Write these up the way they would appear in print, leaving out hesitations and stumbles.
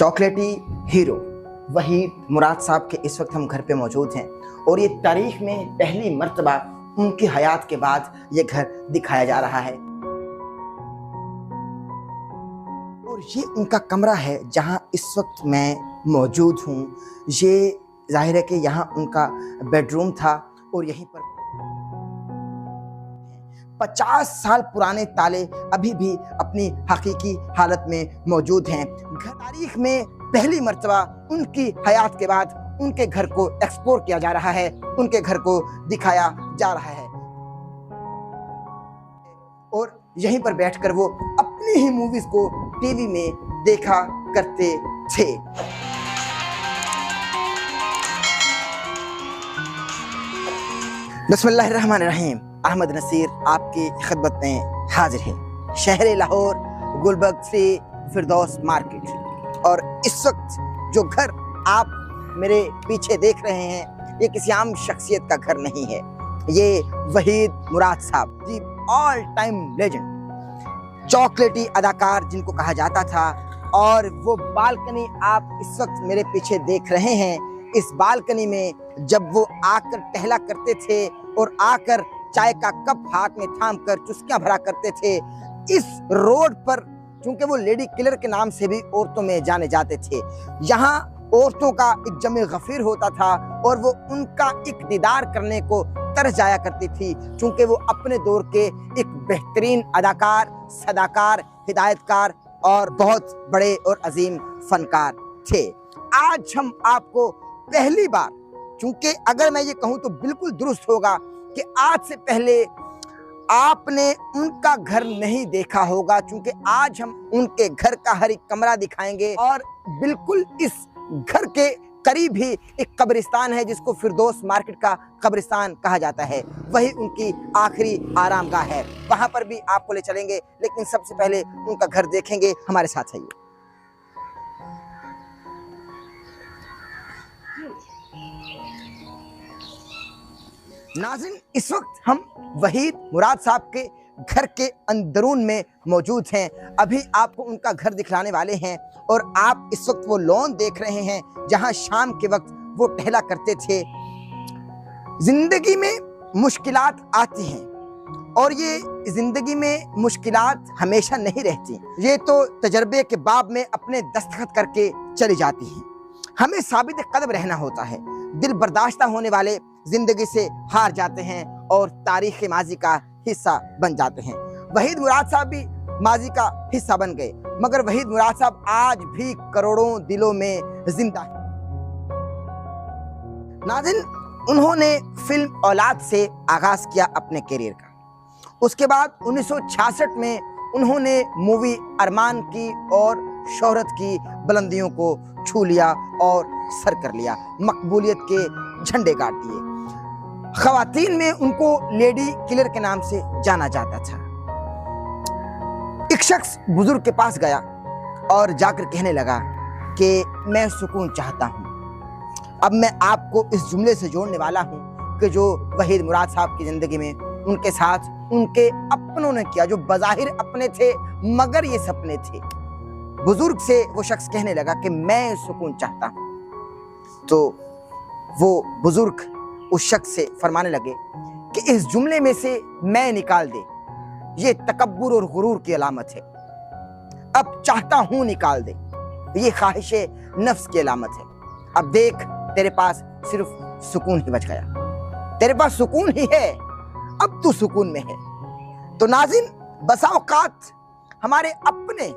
चॉकलेटी हीरो वहीद मुराद साहब के इस वक्त हम घर पे मौजूद हैं और ये तारीख में पहली मर्तबा उनकी हयात के बाद ये घर दिखाया जा रहा है। और ये उनका कमरा है जहां इस वक्त मैं मौजूद हूं। ये जाहिर है कि यहाँ उनका बेडरूम था और यहीं पर 50 साल पुराने ताले अभी भी अपनी हकीकी हालत में मौजूद हैं। तारीख में पहली मर्तबा उनकी हयात के बाद उनके घर को एक्सप्लोर किया जा रहा है, उनके घर को दिखाया जा रहा है और यहीं पर बैठकर वो अपनी ही मूवीज को टीवी में देखा करते थे। बिस्मिल्लाहिर्रहमानिर्रहीम। अहमद नसीर आपकी खिदमत में हाजिर है। शहर लाहौर गुलबर्ग से फिरदौस मार्केट। और इस वक्त जो घर आप मेरे पीछे देख रहे हैं ये किसी आम शख्सियत का घर नहीं है, ये वहीद मुराद साहब जी, ऑल टाइम लेजेंड, चॉकलेटी अदाकार जिनको कहा जाता था। और वो बालकनी आप इस वक्त मेरे पीछे देख रहे हैं, इस बालकनी में जब वो आकर टहला करते थे और आकर चाय का कप हाथ में थाम कर चुस्कियां भरा करते थे, इस रोड पर चूंकि वो लेडी किलर के नाम से भी औरतों में जाने जाते थे, यहाँ औरतों का एक जमे गफीर होता था और वो उनका एक दीदार करने को तरस जाया करती थी, चूंकि वो अपने दौर के एक बेहतरीन अदाकार, सदाकार, हिदायतकार और बहुत बड़े और अजीम फनकार थे। आज हम आपको पहली बार, चूंकि अगर मैं ये कहूँ तो बिल्कुल दुरुस्त होगा कि आज से पहले आपने उनका घर नहीं देखा होगा, क्योंकि आज हम उनके घर का हर एक कमरा दिखाएंगे और बिल्कुल इस घर के करीब ही एक कब्रिस्तान है जिसको फिरदौस मार्केट का कब्रिस्तान कहा जाता है, वही उनकी आखिरी आरामगाह है, वहां पर भी आपको ले चलेंगे। लेकिन सबसे पहले उनका घर देखेंगे, हमारे साथ आइए। नाज़रीन, इस वक्त हम वहीद मुराद साहब के घर के अंदरून में मौजूद हैं। अभी आपको उनका घर दिखलाने वाले हैं और आप इस वक्त वो लॉन देख रहे हैं जहां शाम के वक्त वो टहला करते थे। जिंदगी में मुश्किलात आती हैं और ये जिंदगी में मुश्किलात हमेशा नहीं रहती, ये तो तजर्बे के बाब में अपने दस्तखत करके चली जाती हैं। हमें साबित कदम रहना होता है। दिल बर्दाश्त होने वाले जिंदगी से हार जाते हैं और तारीख माजी का हिस्सा बन जाते हैं। वहीद मुराद साहब भी माजी का हिस्सा बन गए, मगर वहीद मुराद साहब आज भी करोड़ों दिलों में जिंदा हैं। नाज़रीन, उन्होंने फिल्म औलाद से आगाज किया अपने करियर का। उसके बाद 1966 में उन्होंने मूवी अरमान की और शोहरत की बुलंदियों को छू लिया और सर कर लिया, मकबूलियत के झंडे गाड़ दिए। खवातीन में उनको लेडी किलर के नाम से जाना जाता था। एक शख्स बुजुर्ग के पास गया और जाकर कहने लगा कि मैं सुकून चाहता हूं। अब मैं आपको इस जुमले से जोड़ने वाला हूं कि जो वहीद मुराद साहब की जिंदगी में उनके साथ उनके अपनों ने किया, जो बज़ाहिर अपने थे मगर ये सपने थे। बुजुर्ग से वो शख्स कहने लगा कि मैं सुकून चाहता हूं, तो वो बुजुर्ग उस शख्स से फरमाने लगे कि इस जुमले में से मैं निकाल दे, ये तकब्बुर और गुरूर की अलामत है। अब चाहता हूं निकाल दे, ये ख्वाहिशे नफ्स की अलामत है। अब देख, तेरे पास सिर्फ सुकून ही बच गया, तेरे पास सुकून ही है, अब तू सुकून में है। तो नाज़रीन, बसा औकात हमारे अपने,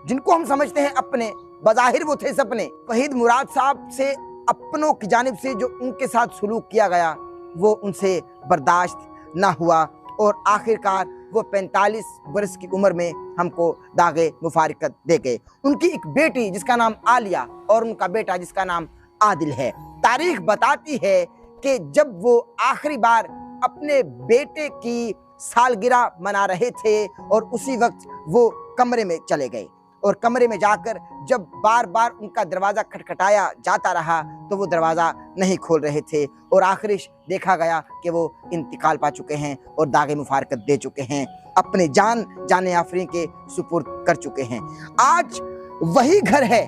जिनको हम समझते हैं अपने, बज़ाहिर वो थे सपने। वहीद मुराद साहब से अपनों की जानिब से जो उनके साथ सुलूक किया गया वो उनसे बर्दाश्त ना हुआ और आखिरकार वो 45 वर्ष की उम्र में हमको दागे मुफारिकत दे गए। उनकी एक बेटी जिसका नाम आलिया और उनका बेटा जिसका नाम आदिल है। तारीख बताती है कि जब वो आखिरी बार अपने बेटे की सालगिरह मना रहे थे और उसी वक्त वो कमरे में चले गए और कमरे में जाकर जब बार बार उनका दरवाज़ा खटखटाया जाता रहा तो वो दरवाज़ा नहीं खोल रहे थे और आखिर देखा गया कि वो इंतकाल पा चुके हैं और दागे मुफारकत दे चुके हैं, अपने जान जाने आफरीन के सुपुर्द कर चुके हैं। आज वही घर है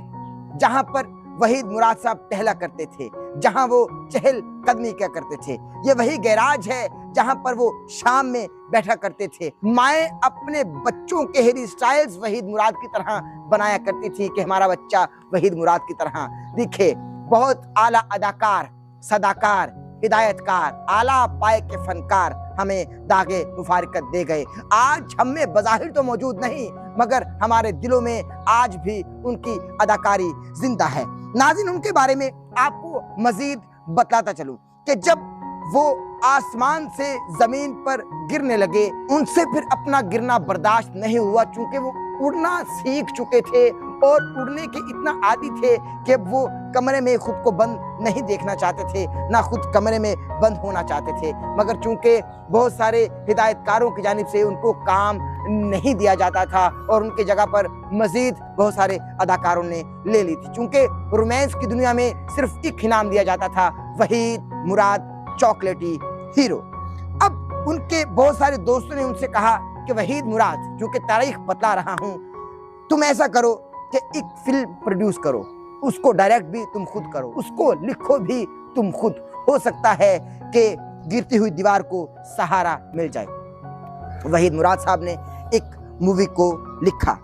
जहां पर वहीद मुराद साहब टहला करते थे, जहां वो चहल कदमी किया करते थे। ये वही गैराज है जहां पर वो शाम में बैठा करते थे। माएँ अपने बच्चों के हेयर स्टाइल्स वहीद मुराद की तरह बनाया करती थी कि हमारा बच्चा वहीद मुराद की तरह दिखे। बहुत आला अदाकार, सदाकार, हिदायतकार, आला पाए के फनकार हमें दागे मुफारिकत दे गए। आज हम में बज़ाहिर तो मौजूद नहीं, मगर हमारे दिलों में आज भी उनकी अदाकारी जिंदा है। नाज़रीन, उनके बारे में आपको मजीद बतलाता चलूं कि जब वो आसमान से जमीन पर गिरने लगे, उनसे फिर अपना गिरना बर्दाश्त नहीं हुआ, चूंकि वो उड़ना सीख चुके थे और उड़ने के इतना आदी थे कि वो कमरे में खुद को बंद नहीं देखना चाहते थे, ना खुद कमरे में बंद होना चाहते थे। मगर चूंकि बहुत सारे हिदायतकारों की जानिब से उनको काम नहीं दिया जाता था और उनकी जगह पर मजीद बहुत सारे अदाकारों ने ले ली थी। चूंकि रोमांस की दुनिया में सिर्फ एक ही नाम दिया जाता था, वहीद मुराद चॉकलेटी हीरो। अब उनके बहुत सारे दोस्तों ने उनसे कहा कि वहीद मुराद, जो कि तारीख बतला रहा हूं, तुम ऐसा करो कि एक फिल्म प्रोड्यूस करो, उसको डायरेक्ट भी तुम खुद करो, उसको लिखो भी तुम खुद। हो सकता है कि गिरती हुई दीवार को सहारा मिल जाए। वहीद मुराद साहब ने एक मूवी को लिखा,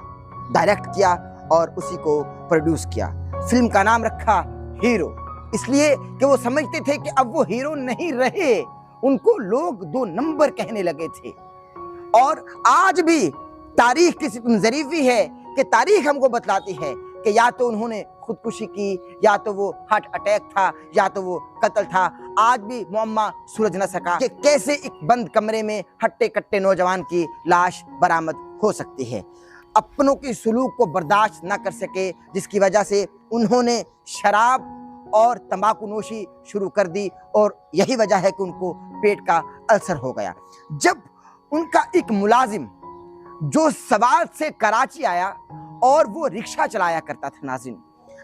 डायरेक्ट किया और उसी को प्रोड्यूस किया। फिल्म का नाम रखा हीरो, इसलिए कि वो समझते थे कि अब वो हीरो नहीं रहे, उनको लोग 2 नंबर कहने लगे थे। और आज भी तारीख की सितम ज़रीफ़ी है कि तारीख हमको बतलाती है कि या तो उन्होंने खुदकुशी की, या तो वो हार्ट अटैक था, या तो वो कत्ल था। आज भी मुअम्मा सुलझ न सका कि कैसे एक बंद कमरे में हट्टे कट्टे नौजवान की लाश बरामद हो सकती है। अपनों की सुलूक को बर्दाश्त न कर सके, जिसकी वजह से उन्होंने शराब और तंबाकू नोशी शुरू कर दी और यही वजह है कि उनको पेट का अल्सर हो गया। जब उनका एक मुलाजिम जो सवात से कराची आया और वो रिक्शा चलाया करता था नाज़रीन,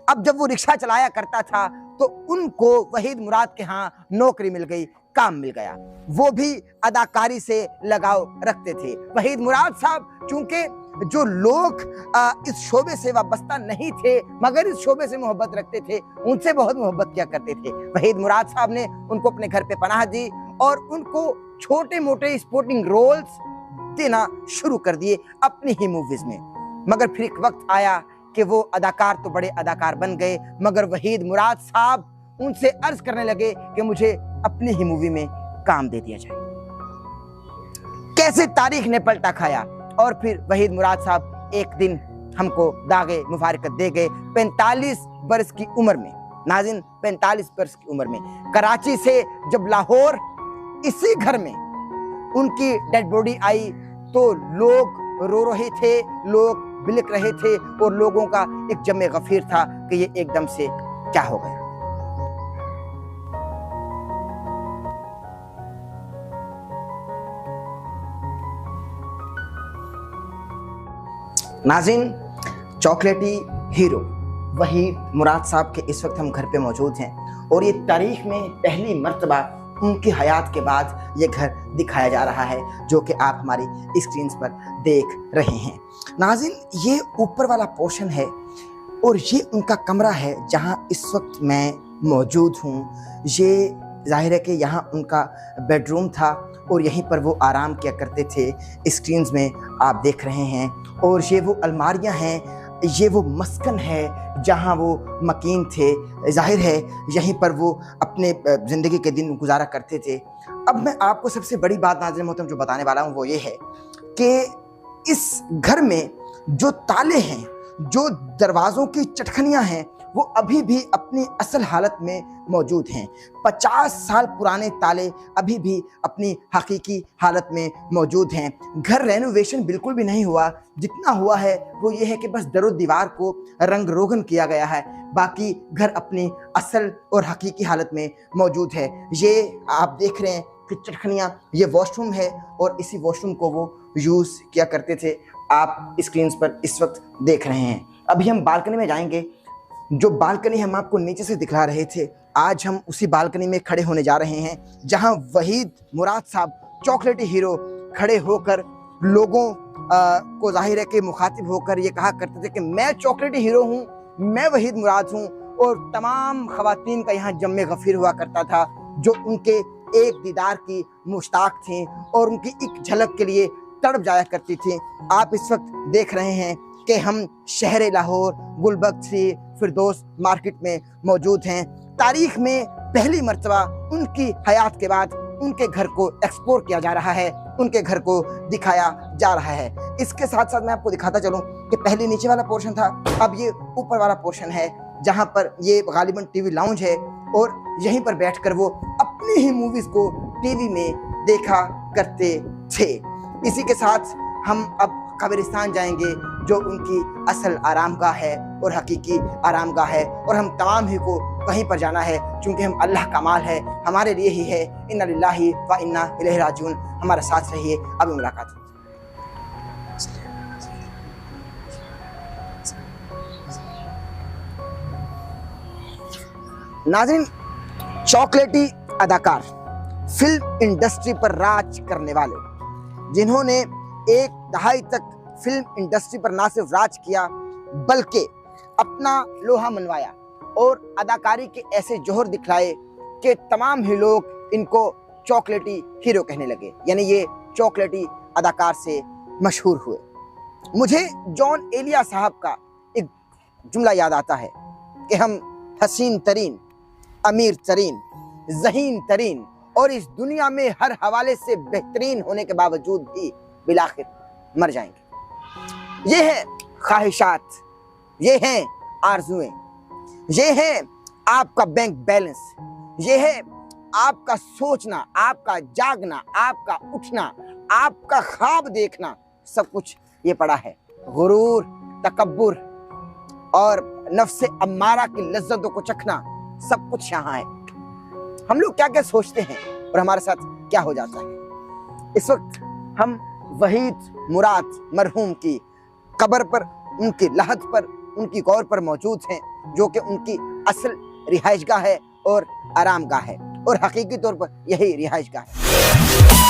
अब जब वो रिक्शा चलाया करता था तो उनको वहीद मुराद के यहाँ नौकरी मिल गई, काम मिल गया। वो भी अदाकारी से लगाव रखते थे। वहीद मुराद साहब चूंकि जो लोग इस शोबे से वाबस्ता नहीं थे मगर इस शोबे से मोहब्बत रखते थे, उनसे बहुत मोहब्बत किया करते थे। वहीद मुराद साहब ने उनको अपने घर पे पनाह दी और उनको छोटे मोटे स्पोर्टिंग रोल्स देना शुरू कर दिए अपनी ही मूवीज में। मगर फिर एक वक्त आया कि वो अदाकार तो बड़े अदाकार बन गए, मगर वहीद मुराद साहब उनसे अर्ज करने लगे कि मुझे अपनी ही मूवी में काम दे दिया जाए। कैसे तारीख ने पलटा खाया और फिर वहीद मुराद साहब एक दिन हमको दागे मुफारिकत दे गए 45 बरस की उम्र में। नाज़रीन, 45 बरस की उम्र में कराची से जब लाहौर इसी घर में उनकी डेड बॉडी आई तो लोग रो रहे थे, लोग बिलक रहे थे और लोगों का एक जमे गफीर था कि ये एकदम से क्या हो गया। नाज़रीन, चॉकलेटी हीरो वहीद मुराद साहब के इस वक्त हम घर पे मौजूद हैं और ये तारीख में पहली मर्तबा उनकी हयात के बाद ये घर दिखाया जा रहा है जो कि आप हमारी स्क्रीन पर देख रहे हैं। नाज़रीन, ये ऊपर वाला पोर्शन है और ये उनका कमरा है जहां इस वक्त मैं मौजूद हूँ। ये जाहिर है कि यहाँ उनका बेडरूम था और यहीं पर वो आराम किया करते थे। स्क्रीन्स में आप देख रहे हैं और ये वो अलमारियाँ हैं, ये वो मस्कन है जहाँ वो मकीन थे। जाहिर है यहीं पर वो अपने ज़िंदगी के दिन गुजारा करते थे। अब मैं आपको सबसे बड़ी बात नाज़रीन मोहतरम जो बताने वाला हूँ वो ये है कि इस घर में जो ताले हैं, जो दरवाज़ों की चटखनियाँ हैं, वो अभी भी अपनी असल हालत में मौजूद हैं। 50 साल पुराने ताले अभी भी अपनी हकीकी हालत में मौजूद हैं। घर रेनोवेशन बिल्कुल भी नहीं हुआ, जितना हुआ है वो ये है कि बस दरो दीवार को रंग रोगन किया गया है, बाकी घर अपनी असल और हकीकी हालत में मौजूद है। ये आप देख रहे हैं कि चटखनियाँ, ये वॉशरूम है और इसी वॉशरूम को वो यूज़ किया करते थे। आप स्क्रीन पर इस वक्त देख रहे हैं। अभी हम बालकनी में जाएंगे। जो बालकनी हम आपको नीचे से दिखला रहे थे, आज हम उसी बालकनी में खड़े होने जा रहे हैं जहां वहीद मुराद साहब चॉकलेटी हीरो खड़े होकर लोगों को जाहिर है कि मुखातिब होकर ये कहा करते थे कि मैं चॉकलेटी हीरो हूं, मैं वहीद मुराद हूँ और तमाम खवातीन का यहाँ जम्मे गफीर हुआ करता था जो उनके एक दीदार की मुश्ताक थी और उनकी एक झलक के लिए तड़प जाया करती थी। आप इस वक्त देख रहे हैं कि हम शहर लाहौर गुलबख्श फिरदौस मार्केट में मौजूद हैं। तारीख में पहली मर्तबा उनकी हयात के बाद उनके घर को एक्सप्लोर किया जा रहा है, उनके घर को दिखाया जा रहा है। इसके साथ साथ मैं आपको दिखाता चलूं कि पहले नीचे वाला पोर्शन था, अब ये ऊपर वाला पोर्शन है जहां पर ये गालिबन टीवी लाउंज है और यहीं पर बैठकर वो अपनी ही मूवीज को टीवी में देखा करते थे। इसी के साथ हम अब कब्रिस्तान जाएंगे जो उनकी असल आरामगाह है और हकीकी आरामगाह है और हम तमाम ही को वहीं पर जाना है क्योंकि हम अल्लाह का माल है, हमारे लिए ही है। इन्ना लिल्लाहि व इन्ना इलैहि राजिऊन। हमारे साथ रहिए, अभी मुलाकात। नाज़रीन, चॉकलेटी अदाकार, फिल्म इंडस्ट्री पर राज करने वाले, जिन्होंने एक दहाई तक फिल्म इंडस्ट्री पर ना सिर्फ राज किया बल्कि अपना लोहा मनवाया और अदाकारी के ऐसे जोहर दिखलाए कि तमाम ही लोग इनको चॉकलेटी हीरो कहने लगे, यानी ये चॉकलेटी अदाकार से मशहूर हुए। मुझे जॉन एलिया साहब का एक जुमला याद आता है कि हम हसीन तरीन, अमीर तरीन, ज़हीन तरीन और इस दुनिया में हर हवाले से बेहतरीन होने के बावजूद भी बिलाखिर मर जाएंगे। ये है ख्वाहिशात, ये हैं आरजुएं, ये है आपका बैंक बैलेंस, ये है आपका सोचना, आपका जागना, आपका उठना, आपका ख्वाब देखना, सब कुछ ये पड़ा है। गुरूर, तकब्बुर और नफ्से अम्मारा की लज्जतों को चखना, सब कुछ यहाँ है। हम लोग क्या क्या सोचते हैं और हमारे साथ क्या हो जाता है। इस वक्त हम वहीद मुराद मरहूम की कब्र पर, उनकी लहद पर, उनकी गौर पर मौजूद हैं जो कि उनकी असल रिहाइशगाह है और आरामगाह है और हकीकी तौर पर यही रिहाइशगाह है।